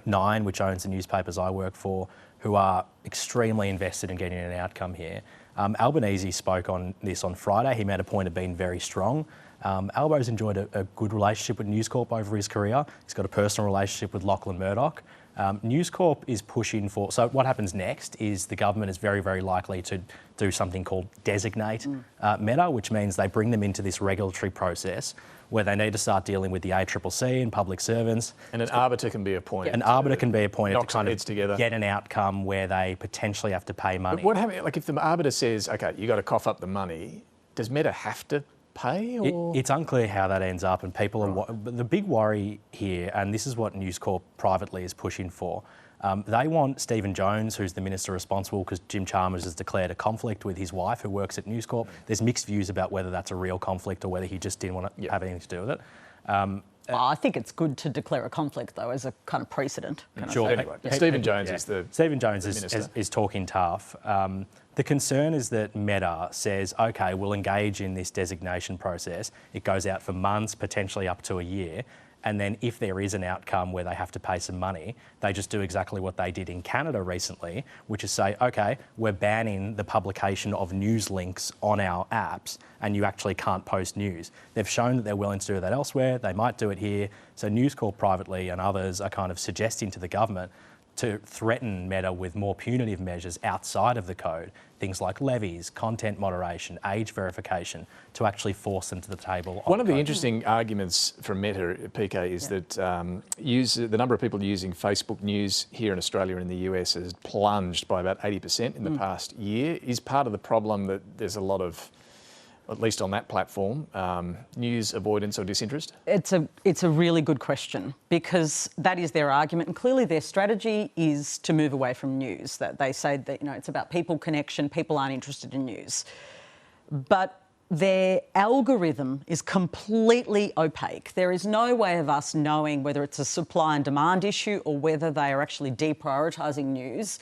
9, which owns the newspapers I work for, who are extremely invested in getting an outcome here. Albanese spoke on this on Friday. He made a point of being very strong. Albo's enjoyed a good relationship with News Corp over his career. He's got a personal relationship with Lachlan Murdoch. News Corp is pushing for... So what happens next is the government is very, very likely to do something called designate Meta, which means they bring them into this regulatory process where they need to start dealing with the ACCC and public servants. And an arbiter can be appointed. An arbiter can be appointed to kind of together. Get an outcome where they potentially have to pay money. But what happens, like if the arbiter says, OK, you got to cough up the money, does Meta have to pay? Or? It's unclear how that ends up, and people are... The big worry here, and this is what News Corp privately is pushing for, they want Stephen Jones, who's the minister responsible, because Jim Chalmers has declared a conflict with his wife, who works at News Corp. There's mixed views about whether that's a real conflict or whether he just didn't want to have anything to do with it. I think it's good to declare a conflict, though, as a kind of precedent. Sure. Anyway, Stephen Jones is the Stephen Jones is talking tough. The concern is that Meta says, OK, we'll engage in this designation process. It goes out for months, potentially up to a year. And then if there is an outcome where they have to pay some money, they just do exactly what they did in Canada recently, which is say, OK, we're banning the publication of news links on our apps and you actually can't post news. They've shown that they're willing to do that elsewhere. They might do it here. So News Corp privately and others are kind of suggesting to the government to threaten Meta with more punitive measures outside of the code, things like levies, content moderation, age verification, to actually force them to the table. One of the interesting arguments from Meta, PK, is that the number of people using Facebook News here in Australia and in the US has plunged by about 80% in the past year. Is part of the problem that there's a lot of, at least on that platform, news avoidance or disinterest? It's a really good question, because that is their argument, and clearly their strategy is to move away from news. That they say that, you know, it's about people connection, people aren't interested in news. But their algorithm is completely opaque. There is no way of us knowing whether it's a supply and demand issue or whether they are actually deprioritising news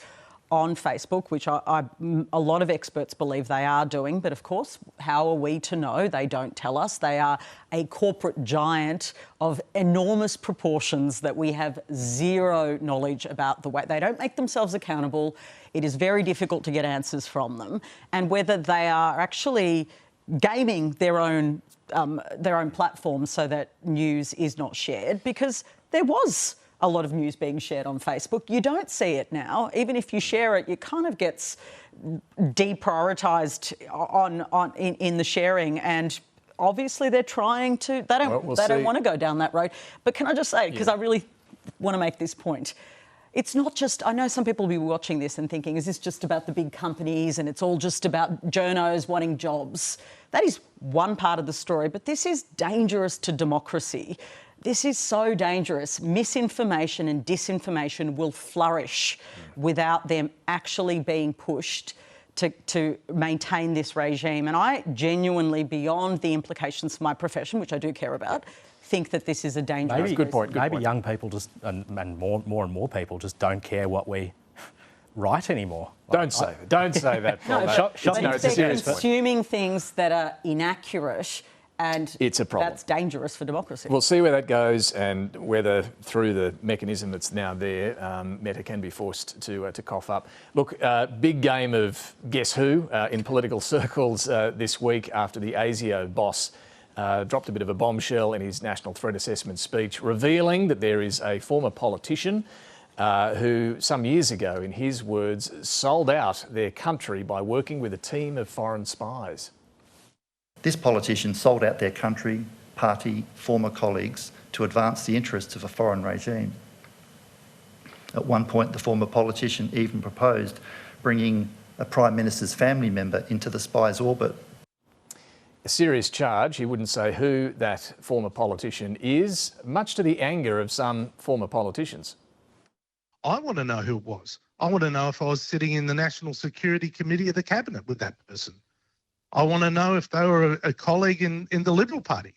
on Facebook, which a lot of experts believe they are doing. But of course, how are we to know? They don't tell us. They are a corporate giant of enormous proportions that we have zero knowledge about the way. They don't make themselves accountable. It is very difficult to get answers from them. And whether they are actually gaming their own platform so that news is not shared, because there was a lot of news being shared on Facebook. You don't see it now. Even if you share it, it kind of gets deprioritised in the sharing, and obviously they're trying to. They don't want to go down that road. But can I just say, because I really want to make this point. It's not just, I know some people will be watching this and thinking, is this just about the big companies and it's all just about journos wanting jobs? That is one part of the story, but this is dangerous to democracy. This is so dangerous. Misinformation and disinformation will flourish without them actually being pushed to maintain this regime. And I genuinely, beyond the implications for my profession, which I do care about, think that this is a dangerous. Good point. Maybe young people just, and more people just don't care what we write anymore. Don't say that. No, but they're consuming things that are inaccurate, and it's a problem. That's dangerous for democracy. We'll see where that goes and whether through the mechanism that's now there, Meta can be forced to cough up. Look, big game of guess who in political circles this week after the ASIO boss dropped a bit of a bombshell in his National Threat Assessment speech, revealing that there is a former politician who some years ago, in his words, sold out their country by working with a team of foreign spies. This politician sold out their country, party, former colleagues to advance the interests of a foreign regime. At one point, the former politician even proposed bringing a Prime Minister's family member into the spy's orbit. A serious charge. He wouldn't say who that former politician is, much to the anger of some former politicians. I want to know who it was. I want to know if I was sitting in the National Security Committee of the Cabinet with that person. I want to know if they were a colleague in the Liberal Party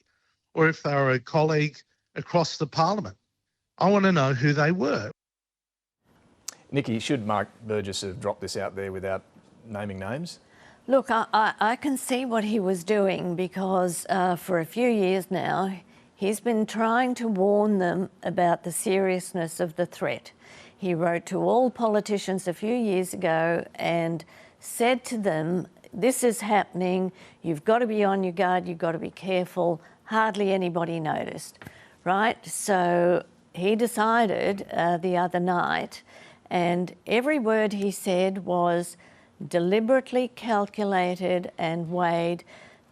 or if they were a colleague across the Parliament. I want to know who they were. Niki, should Mark Burgess have dropped this out there without naming names? Look, I can see what he was doing because for a few years now, he's been trying to warn them about the seriousness of the threat. He wrote to all politicians a few years ago and said to them, this is happening, you've got to be on your guard, you've got to be careful. Hardly anybody noticed, right? So he decided the other night, and every word he said was deliberately calculated and weighed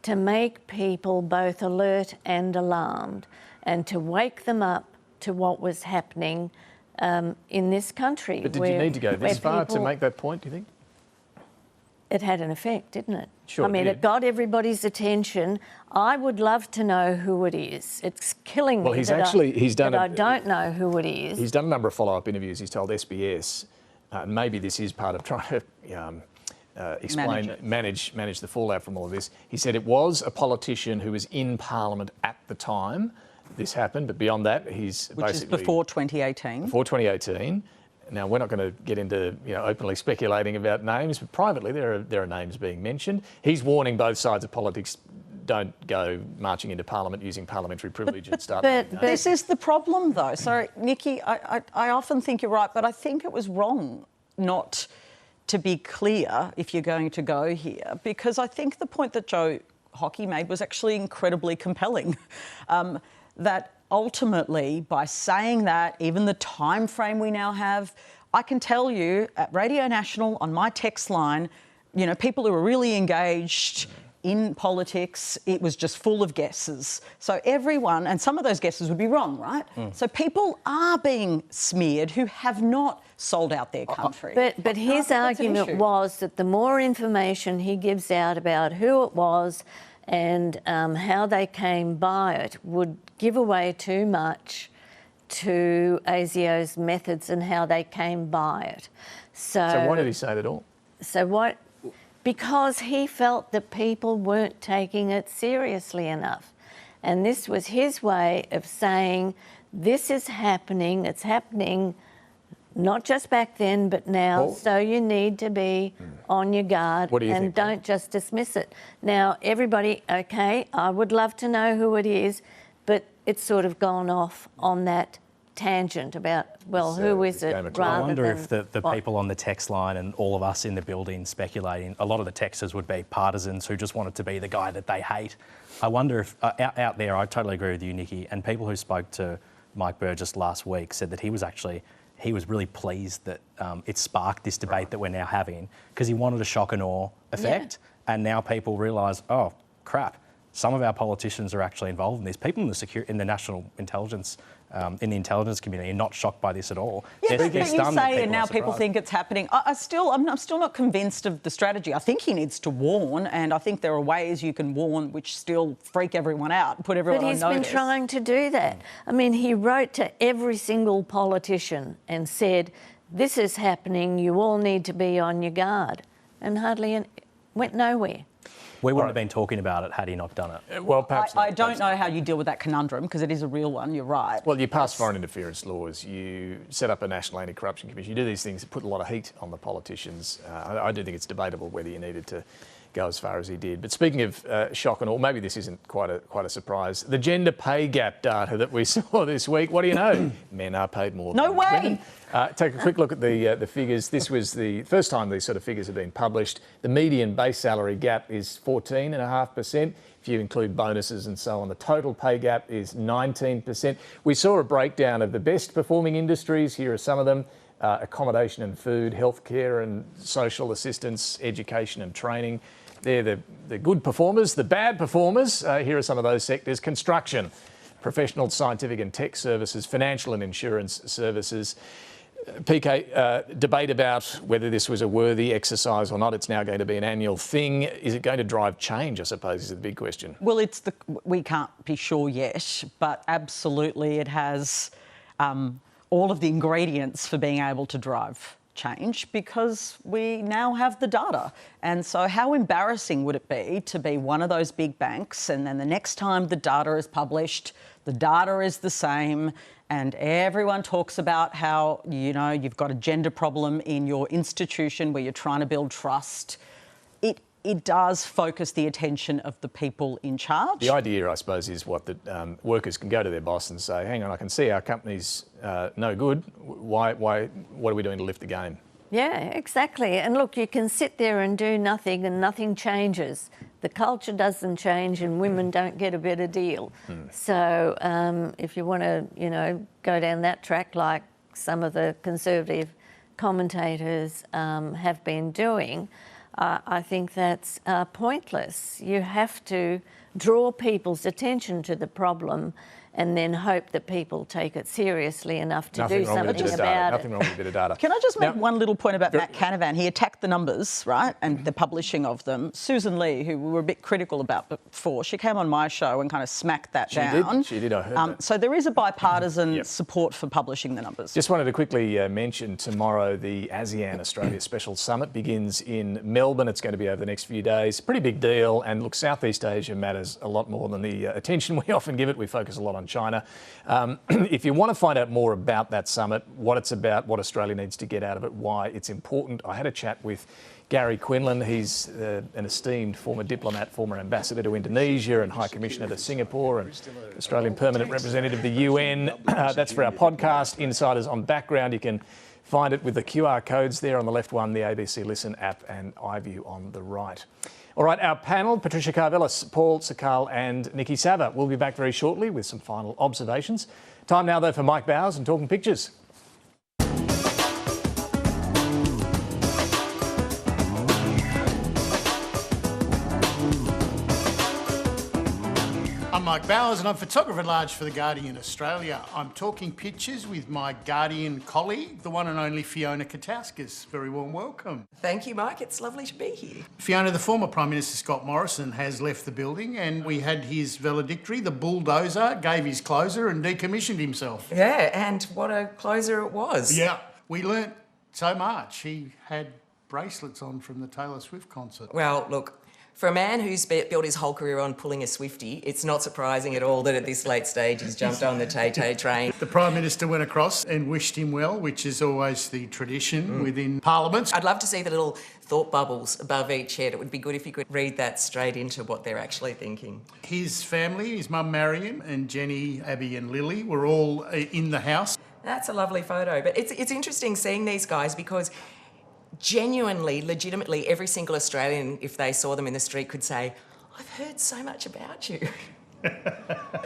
to make people both alert and alarmed and to wake them up to what was happening in this country. But did you need to go this far to make that point, do you think? It had an effect, didn't it? Sure, I mean, it got everybody's attention. I would love to know who it is. It's killing me that I don't know who it is. He's done a number of follow-up interviews. He's told SBS, maybe this is part of trying to manage the fallout from all of this. He said it was a politician who was in Parliament at the time this happened, but beyond that, he's Which basically... is before 2018. Before 2018. Now, we're not going to get into openly speculating about names, but privately there are names being mentioned. He's warning both sides of politics, don't go marching into Parliament using parliamentary privilege and start... But this is the problem, though. So, Niki, I often think you're right, but I think it was wrong not to be clear if you're going to go here, because I think the point that Joe Hockey made was actually incredibly compelling. That ultimately, by saying that, even the time frame we now have, I can tell you at Radio National on my text line, people who are really engaged in politics, it was just full of guesses. So everyone, and some of those guesses would be wrong, right? So people are being smeared who have not sold out their country. But his argument was that the more information he gives out about who it was and how they came by it would give away too much to ASIO's methods and how they came by it. So why did he say that at all? Because he felt that people weren't taking it seriously enough. And this was his way of saying, this is happening, it's happening not just back then, but now, so you need to be on your guard and don't just dismiss it. Now, everybody, OK, I would love to know who it is, but it's sort of gone off on that tangent about, well, who is it, rather than... I wonder if the people on the text line and all of us in the building speculating, a lot of the texters would be partisans who just wanted to be the guy that they hate. I wonder if, out there, I totally agree with you, Niki, and people who spoke to Mike Burgess last week, said that he was really pleased that it sparked this debate that we're now having, because he wanted a shock and awe effect. Yeah. And now people realise, oh, crap, some of our politicians are actually involved in this. People in the national intelligence, in the intelligence community are not shocked by this at all. Yeah, but you say, and now people think it's happening. I'm still not convinced of the strategy. I think he needs to warn, and I think there are ways you can warn which still freak everyone out, put everyone on notice. But he's been trying to do that. I mean, he wrote to every single politician and said, this is happening, you all need to be on your guard. And hardly went nowhere. We wouldn't have been talking about it had he not done it. Well, perhaps I don't know how you deal with that conundrum, because it is a real one, you're right. Well, you pass foreign interference laws, you set up a National Anti-Corruption Commission, you do these things that put a lot of heat on the politicians. I do think it's debatable whether you needed to go as far as he did. But speaking of shock and all, maybe this isn't quite a surprise. The gender pay gap data that we saw this week, what do you know? Men are paid more than women. Take a quick look at the figures. This was the first time these sort of figures have been published. The median base salary gap is 14.5%. If you include bonuses and so on, the total pay gap is 19%. We saw a breakdown of the best performing industries. Here are some of them. Accommodation and food, healthcare and social assistance, education and training. They're the good performers. The bad performers, here are some of those sectors: construction, professional, scientific and tech services, financial and insurance services. PK, debate about whether this was a worthy exercise or not. It's now going to be an annual thing. Is it going to drive change, I suppose, is the big question. Well, we can't be sure yet, but absolutely it has all of the ingredients for being able to drive change, because we now have the data. And so how embarrassing would it be to be one of those big banks, and then the next time the data is published, the data is the same, and everyone talks about how, you know, you've got a gender problem in your institution where you're trying to build trust. It does focus the attention of the people in charge. The idea, I suppose, is that workers can go to their boss and say, hang on, I can see our company's no good. What are we doing to lift the game? Yeah, exactly. And look, you can sit there and do nothing and nothing changes. The culture doesn't change and women don't get a better deal. So if you want to, go down that track like some of the Conservative commentators have been doing, I think that's pointless. You have to draw people's attention to the problem and then hope that people take it seriously enough to do something about it. Nothing wrong with a bit of data. Can I just make one little point about Matt Canavan? He attacked the numbers, right, and the publishing of them. Susan Lee, who we were a bit critical about before, she came on my show and kind of smacked that down. She did, I heard that. So there is a bipartisan support for publishing the numbers. Just wanted to quickly mention tomorrow the ASEAN Australia Special Summit begins in Melbourne. It's going to be over the next few days. Pretty big deal. And look, Southeast Asia matters a lot more than the attention we often give it. We focus a lot on China. If you want to find out more about that summit, what it's about, what Australia needs to get out of it, why it's important, I had a chat with Gary Quinlan. He's an esteemed former diplomat, former ambassador to Indonesia and High Commissioner to Singapore and Australian Permanent Representative to the UN. That's for our podcast, Insiders on Background. You can find it with the QR codes there on the left one, the ABC Listen app, and iView on the right. All right, our panel, Patricia Karvelas, Paul Sakkal and Niki Savva. We'll be back very shortly with some final observations. Time now, though, for Mike Bowers and Talking Pictures. I'm Mike Bowers and I'm photographer-at-large for The Guardian Australia. I'm talking pictures with my Guardian colleague, the one and only Fiona Katauskas. Very warm welcome. Thank you, Mike. It's lovely to be here. Fiona, the former Prime Minister Scott Morrison has left the building and we had his valedictory. The bulldozer gave his closer and decommissioned himself. Yeah, and what a closer it was. Yeah, we learnt so much. He had bracelets on from the Taylor Swift concert. Well, look, for a man who's built his whole career on pulling a Swiftie, it's not surprising at all that at this late stage he's jumped on the Tay-Tay train. The Prime Minister went across and wished him well, which is always the tradition within Parliament. I'd love to see the little thought bubbles above each head. It would be good if you could read that straight into what they're actually thinking. His family, his mum Marion and Jenny, Abby and Lily were all in the house. That's a lovely photo. But it's interesting seeing these guys because genuinely, legitimately, every single Australian, if they saw them in the street, could say, I've heard so much about you.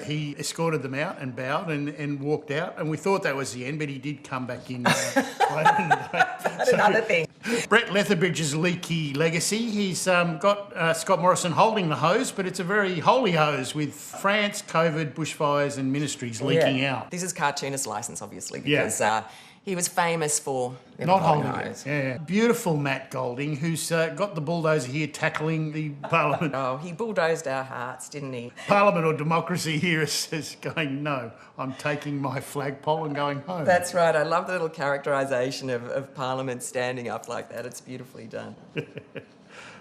He escorted them out and bowed and walked out, and we thought that was the end, but he did come back in later in the day. That's another thing. Brett Leatherbridge's leaky legacy. He's got Scott Morrison holding the hose, but it's a very holy hose with France, COVID, bushfires and ministries leaking out. This is cartoonist licence, obviously, because he was famous for not holding it. Yeah. Beautiful Matt Golding, who's got the bulldozer here tackling the Parliament. Oh, he bulldozed our hearts, didn't he? Parliament or democracy here is going, no, I'm taking my flagpole and going home. That's right. I love the little characterisation of Parliament standing up like that. It's beautifully done.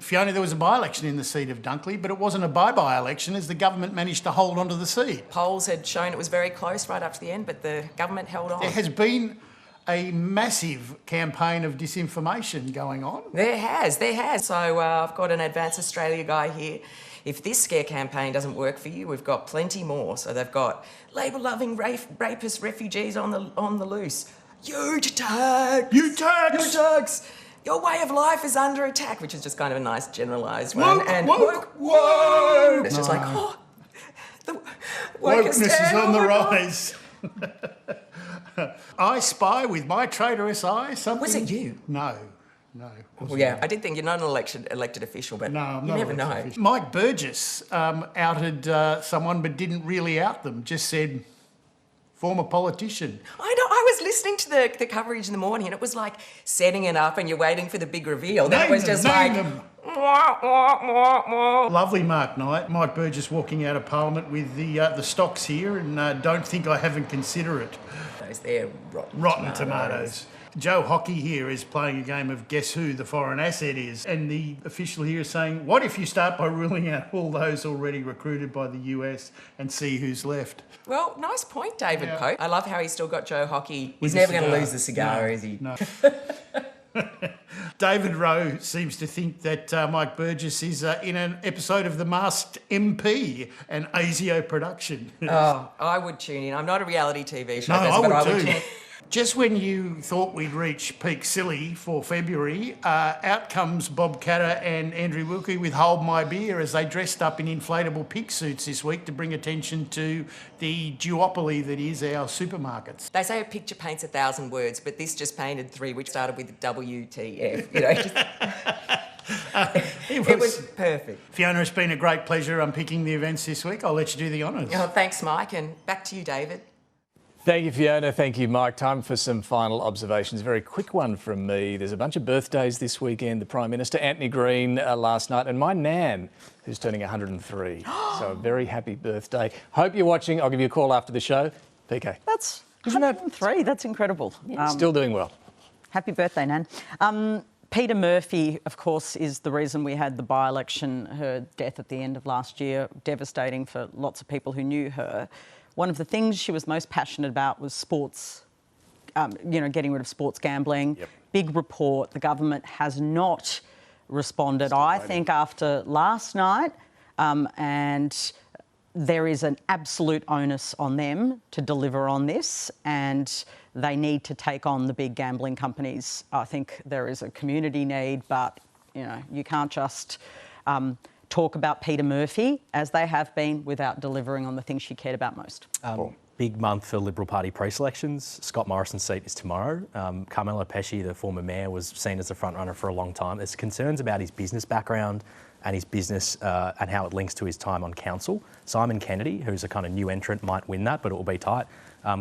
Fiona, there was a by-election in the seat of Dunkley, but it wasn't a by-election as the government managed to hold onto the seat. Polls had shown it was very close right up to the end, but the government held on. There has been a massive campaign of disinformation going on. There has. So I've got an Advance Australia guy here. If this scare campaign doesn't work for you, we've got plenty more. So they've got Labor-loving rapist refugees on the loose. You tax! You tax! You tax! Your way of life is under attack, which is just kind of a nice generalised one. Woke! It's just like, the wokeness is on the rise. I spy with my traitorous eye something. Was it you? No. Well, yeah, I did think you're not an elected official, but I'm you not never know. Official. Mike Burgess outed someone but didn't really out them, just said former politician. I know, I was listening to the coverage in the morning and it was like setting it up and you're waiting for the big reveal. Then it was just like... Lovely Mark Knight. Mike Burgess walking out of Parliament with the stocks here and don't think I haven't considered it. They're rotten tomatoes. Joe Hockey here is playing a game of guess who the foreign asset is, and the official here is saying, what if you start by ruling out all those already recruited by the US and see who's left? Well, nice point, David Pope. I love how he's still got Joe Hockey. He's never going to lose the cigar, is he? No. David Rowe seems to think that Mike Burgess is in an episode of The Masked MP, an ASIO production. Oh, I would tune in. I'm not a reality TV show, I would tune in. Just when you thought we'd reach peak silly for February, out comes Bob Catter and Andrew Wilkie with Hold My Beer as they dressed up in inflatable pig suits this week to bring attention to the duopoly that is our supermarkets. They say a picture paints 1,000 words, but this just painted 3, which started with WTF. You know, it was perfect. Fiona, it's been a great pleasure unpicking the events this week. I'll let you do the honours. Oh, thanks, Mike, and back to you, David. Thank you, Fiona. Thank you, Mike. Time for some final observations. Very quick one from me. There's a bunch of birthdays this weekend. The Prime Minister, Anthony Green, last night, and my nan, who's turning 103. So a very happy birthday. Hope you're watching. I'll give you a call after the show. PK. That's 103. That's incredible. Still doing well. Happy birthday, Nan. Peter Murphy, of course, is the reason we had the by-election. Her death at the end of last year, devastating for lots of people who knew her. One of the things she was most passionate about was sports, getting rid of sports gambling. Yep. Big report. The government has not responded, I think, after last night. And there is an absolute onus on them to deliver on this, and they need to take on the big gambling companies. I think there is a community need, but, you can't just... talk about Peter Murphy, as they have been, without delivering on the things she cared about most. Big month for Liberal Party pre-selections. Scott Morrison's seat is tomorrow. Carmelo Pesce, the former mayor, was seen as a front-runner for a long time. There's concerns about his business background and his business and how it links to his time on council. Simon Kennedy, who's a kind of new entrant, might win that, but it will be tight.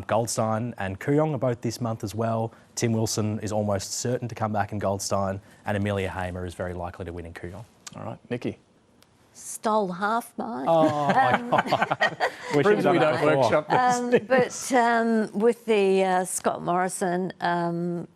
Goldstein and Kooyong are both this month as well. Tim Wilson is almost certain to come back in Goldstein, and Amelia Hamer is very likely to win in Kooyong. All right, Niki. Stole half mine. Oh, my God. Proves we don't workshop this. But with the Scott Morrison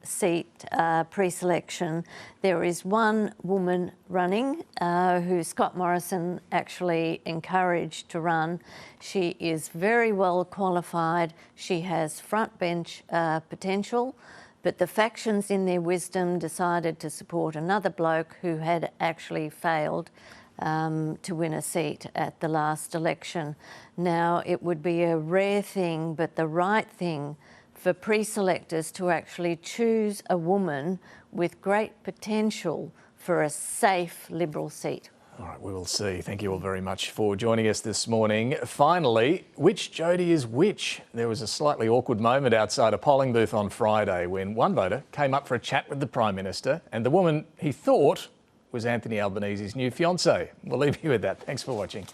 seat pre-selection, there is one woman running who Scott Morrison actually encouraged to run. She is very well qualified. She has front bench potential. But the factions in their wisdom decided to support another bloke who had actually failed to win a seat at the last election. Now, it would be a rare thing, but the right thing for pre-selectors to actually choose a woman with great potential for a safe Liberal seat. All right, we will see. Thank you all very much for joining us this morning. Finally, which Jody is which? There was a slightly awkward moment outside a polling booth on Friday when one voter came up for a chat with the Prime Minister and the woman he thought was Anthony Albanese's new fiancée. We'll leave you with that. Thanks for watching.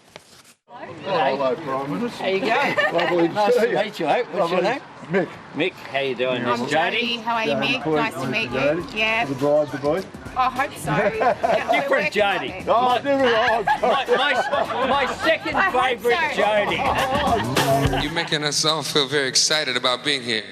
Hello, Prime Minister. How you going? Lovely to nice see to you. meet you, mate. What's your name? Mick. Mick, how you doing? I'm Jody. How are you, Mick? Nice to meet you. Yeah. The bride, the boy. I hope so. Different Jody. Oh, different. My second favourite Jody. You're making us all feel very excited about being here.